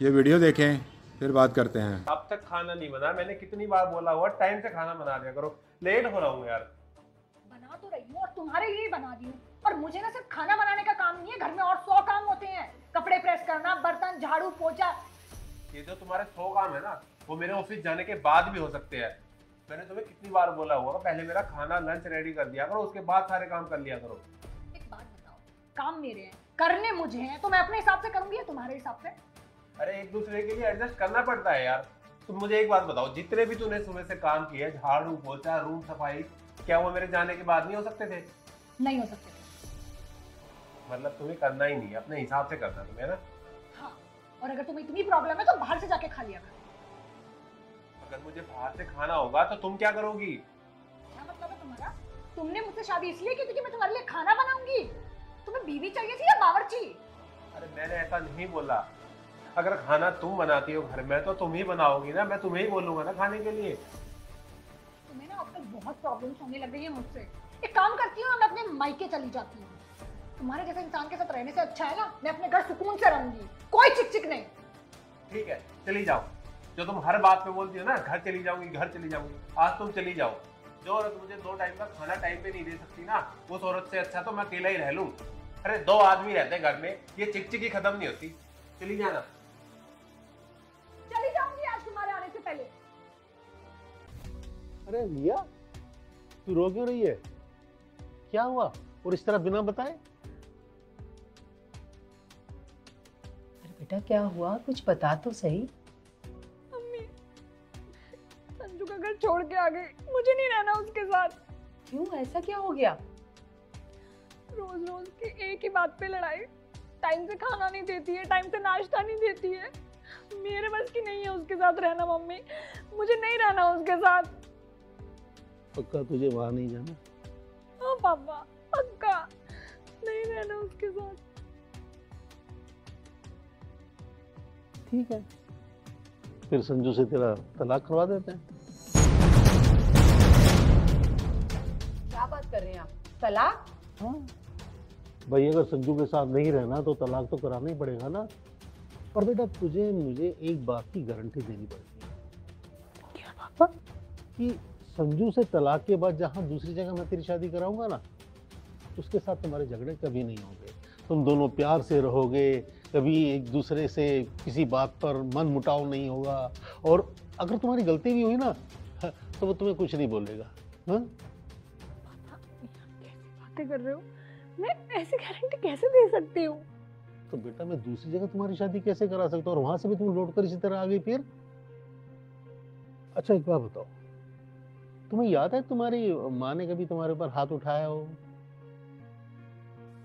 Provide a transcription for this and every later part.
ये वीडियो देखें फिर बात करते हैं। अब तक खाना नहीं बना, मैंने कितनी बार बोला हुआ टाइम से खाना बना दिया करो, लेट हो रहा हूँ यार। बना तो रही हूँ और तुम्हारे लिए बना दी हूँ। और मुझे ना सिर्फ खाना बनाने का काम नहीं है, घर में और 100 काम होते हैं। कपड़े प्रेस करना, बर्तन झाड़ू पोछा। ये जो तुम्हारे 100 काम है ना, वो मेरे ऑफिस जाने के बाद भी हो सकते हैं। मैंने तुम्हें कितनी बार बोला हुआ पहले मेरा खाना लंच रेडी कर दिया करो, उसके बाद सारे काम कर लिया करो। एक बात बताओ, काम मेरे हैं, करने मुझे हैं, तो मैं अपने हिसाब से करूंगी या तुम्हारे हिसाब से? अरे एक दूसरे के लिए एडजस्ट करना पड़ता है यार। तुम मुझे एक बात बताओ, जितने भी तूने सुबह से काम किए, झाड़ू पोछा रूम सफाई, क्या वो मेरे जाने के बाद नहीं हो सकते थे? नहीं हो सकते थे। मतलब तुम्हें करना ही नहीं, अपने हिसाब से करना तुम्हें ना। हाँ, और अगर तुम्हें इतनी प्रॉब्लम है तो बाहर से जाके खा लिया करो। अगर मुझे बाहर से खाना होगा तो तुम क्या करोगी? क्या मतलब है तुम्हारा? तुमने मुझसे शादी इसलिए की थी कि मैं तुम्हारे लिए खाना बनाऊंगी? तुम्हें बीवी चाहिए थी या बावर्ची? अरे मैंने ऐसा नहीं बोला। अगर खाना तुम बनाती हो घर में तो तुम ही बनाओगी ना, मैं तुम्हें ही बोलूंगा ना खाने के लिए। तुम्हें ना आजकल बहुत प्रॉब्लम्स होने लग गई है मुझसे। एक काम करती हूँ, मैं अपने मायके चली जाती हूँ। तुम्हारे जैसे इंसान के साथ रहने से अच्छा है ना मैं अपने घर सुकून से रहूंगी, कोई चिक चिक नहीं। ठीक है चली जाओ, जो तुम हर बात पे बोलती हो ना, घर चली जाऊंगी घर चली जाऊंगी, आज तुम चली जाओ। जो औरत मुझे 2 टाइम का खाना टाइम पे नहीं दे सकती ना, उस औरत से अच्छा तो मैं अकेला ही रह लूं। अरे 2 आदमी रहते हैं घर में, ये चिकचिकी खत्म नहीं होती। चली जाना। चली जाऊंगी आज तुम्हारे आने से पहले। अरे रिया, तू रो क्यों रही है? क्या हुआ? और इस तरह बिना बताए? अरे बेटा क्या हुआ, कुछ बता तो सही। मम्मी, संजू का घर छोड़ के आ गई, मुझे नहीं रहना उसके साथ। क्यों, ऐसा क्या हो गया? रोज रोज की एक ही बात पे लड़ाई। टाइम से खाना नहीं देती है, टाइम से नाश्ता नहीं देती है। मेरे बस की नहीं है उसके साथ रहना मम्मी, मुझे नहीं रहना उसके साथ। पक्का तुझे वहां नहीं जाना? हाँ पापा, पक्का नहीं रहना उसके साथ। ठीक है, फिर संजू से तेरा तलाक करवा देते हैं। क्या बात कर रहे हैं आप, तलाक? हाँ भाई, अगर संजू के साथ नहीं रहना तो तलाक तो कराना ही पड़ेगा ना। पर बेटा तुझे मुझे एक बात की गारंटी देनी पड़ेगी। क्या पापा? कि संजू से तलाक के बाद जहां दूसरी जगह मैं तेरी शादी कराऊंगा ना, उसके साथ तुम्हारे झगड़े कभी नहीं होंगे। तुम दोनों प्यार से रहोगे, कभी एक दूसरे से किसी बात पर मन मुटाव नहीं होगा। और अगर तुम्हारी गलती भी हुई ना तो वो तुम्हें कुछ नहीं बोलेगा। हाँ? पापा कैसी बातें कर रहे हो? मैं ऐसी गारंटी कैसे दे सकती हूँ? तो बेटा मैं दूसरी जगह तुम्हारी शादी कैसे करा सकता हूँ और वहां से भी तुम लौट कर इसी तरह आ गई फिर? अच्छा एक बात बताओ, तुम्हें याद है तुम्हारी माँ ने कभी तुम्हारे ऊपर हाथ उठाया हो,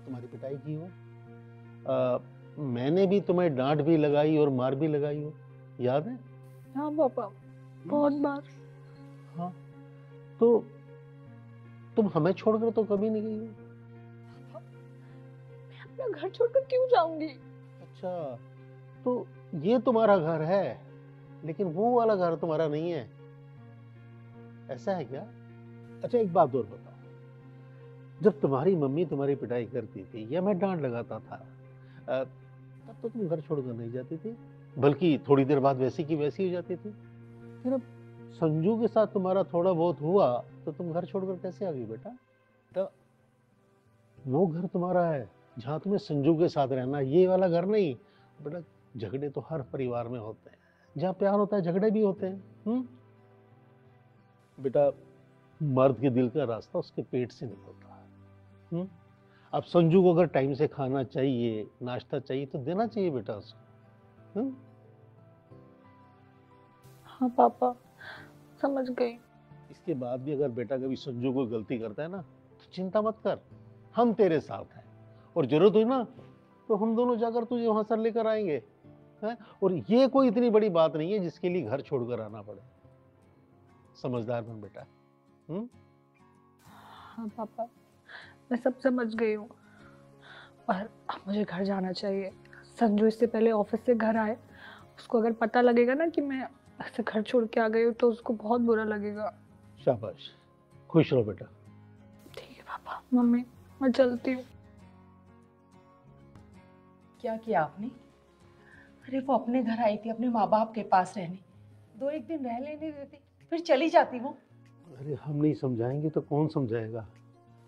तुम्हारी पिटाई की हो? मैंने भी तुम्हें डांट भी लगाई और मार भी लगाई हो, याद है? हाँ पापा, बहुत बार। हाँ, तो तुम हमें छोड़कर तो कभी नहीं गई हो। मैं अपना घर छोड़कर क्यों जाऊंगी? अच्छा, तो ये तुम्हारा घर है लेकिन वो वाला घर तुम्हारा नहीं है, ऐसा है क्या? अच्छा एक बात और बताओ, जब तुम्हारी मम्मी तुम्हारी पिटाई करती थी या मैं डांट लगाता था, तब तो तुम घर छोड़कर नहीं जाती थी, बल्कि थोड़ी देर बाद वैसी की वैसी हो जाती थी। फिर अब संजू के साथ तुम्हारा थोड़ा बहुत हुआ तो तुम घर छोड़कर कैसे आ गई बेटा? तो वो घर तुम्हारा है जहाँ तुम्हें संजू के साथ रहना, ये वाला घर नहीं। बेटा झगड़े तो हर परिवार में होते हैं, जहाँ प्यार होता है झगड़े भी होते हैं। बेटा मर्द के दिल का रास्ता उसके पेट से निकलता है। अब संजू को अगर टाइम से खाना चाहिए, नाश्ता चाहिए तो देना चाहिए बेटा उसको। हाँ पापा, समझ गई। इसके बाद भी अगर बेटा कभी संजू को गलती करता है ना तो चिंता मत कर, हम तेरे साथ हैं और जरूरत हुई ना तो हम दोनों जाकर तुझे वहां से लेकर आएंगे। है? और ये कोई इतनी बड़ी बात नहीं है जिसके लिए घर छोड़कर आना पड़े। समझदार बन बेटा। हाँ पापा, मैं सब समझ गई हूँ, और अब मुझे घर जाना चाहिए। संजू इससे पहले ऑफिस से घर आए, उसको अगर पता लगेगा ना कि मैं ऐसे घर छोड़ के आ गई हूँ तो उसको बहुत बुरा लगेगा। शाबाश, खुश रहो बेटा। ठीक है पापा। मम्मी मैं चलती हूँ। क्या किया आपने? अरे वो अपने घर आई थी अपने माँ बाप के पास रहने, 2-1 दिन रह लेने देती, फिर चली जाती वो। अरे हम नहीं समझाएंगे तो कौन समझाएगा?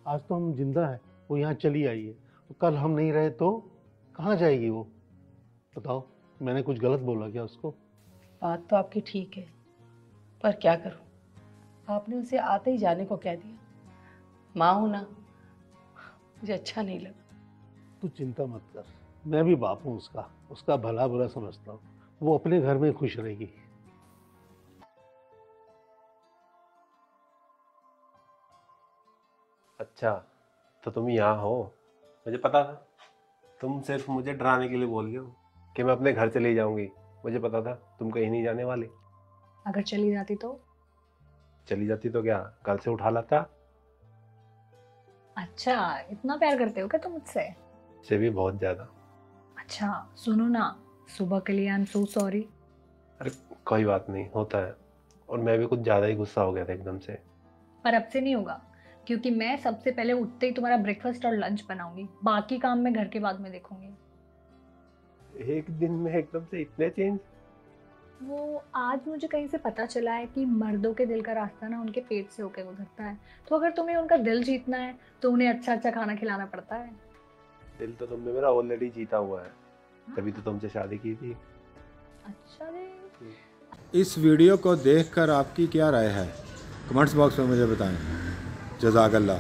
आज तो हम जिंदा है, वो यहाँ चली आई है, तो कल हम नहीं रहे तो कहाँ जाएगी वो? बताओ, मैंने कुछ गलत बोला क्या उसको? बात तो आपकी ठीक है, पर क्या करूं, आपने उसे आते ही जाने को कह दिया। माँ हूं ना, मुझे अच्छा नहीं लगा। तू चिंता मत कर, मैं भी बाप हूँ उसका भला बुरा समझता हूँ। वो अपने घर में खुश रहेगी। अच्छा, तो तुम यहाँ हो, मुझे पता था। तुम सिर्फ मुझे डराने के लिए बोल रही हो कि मैं अपने घर चली जाऊंगी। मुझे पता था तुम कहीं नहीं जाने वाली। अगर चली जाती तो? चली जाती तो क्या घर से उठा लाता? अच्छा, इतना प्यार करते हो क्या तुम मुझसे? से भी बहुत ज्यादा। अच्छा सुनो ना, सुबह के लिए आई एम सो सॉरी। अरे कोई बात नहीं, होता है। और मैं भी कुछ ज्यादा ही गुस्सा हो गया था एकदम से। पर अब से नहीं होगा, क्योंकि मैं सबसे पहले उठते ही तुम्हारा ब्रेकफास्ट और लंच बनाऊंगी, बाकी काम मैं घर के बाद में देखूंगी। एक दिन में एकदम से इतने चेंज? वो आज मुझे कहीं से पता चला है कि मर्दों के दिल का रास्ता ना उनके पेट से होकर गुजरता है। तो अगर तुम्हें उनका दिल जीतना है तो उन्हें अच्छा अच्छा खाना खिलाना पड़ता है। दिल तो तुमने मेरा ऑलरेडी जीता हुआ है, तभी तो तुमसे शादी की थी। अच्छा रे। इस वीडियो को देखकर आपकी क्या राय है? कमेंट्स बॉक्स में मुझे बताएं। जज़ाकल्लाह।